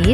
ये